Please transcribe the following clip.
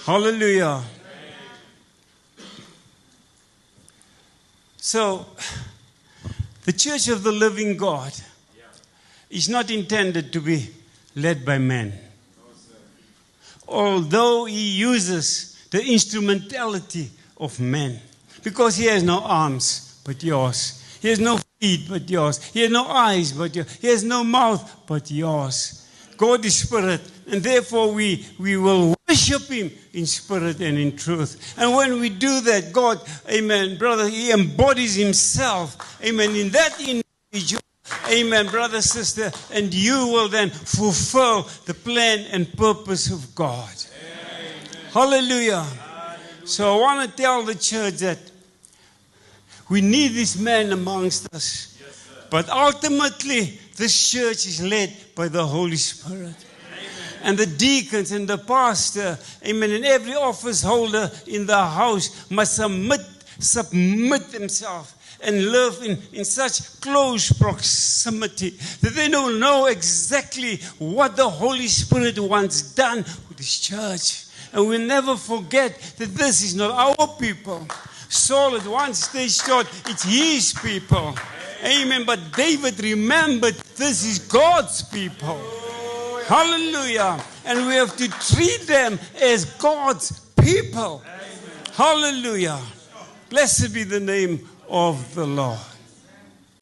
Hallelujah. So, the Church of the Living God is not intended to be led by men. Although he uses the instrumentality of men. Because he has no arms but yours. He has no feet but yours. He has no eyes but yours. He has no mouth but yours. God is spirit. And therefore we will worship him in spirit and in truth. And when we do that, God, amen, brother, he embodies himself, amen, in that individual. Amen, brother, sister, and you will then fulfill the plan and purpose of God. Amen. Hallelujah. So I want to tell the church that we need this man amongst us. Yes, but ultimately, this church is led by the Holy Spirit. Amen. And the deacons and the pastor, amen, and every office holder in the house must submit themselves and live in such close proximity that they don't know exactly what the Holy Spirit wants done with this church. And we'll never forget that this is not our people. Saul at one stage thought it's his people. Amen. But David remembered this is God's people. Hallelujah. And we have to treat them as God's people. Hallelujah. Blessed be the name of the Lord.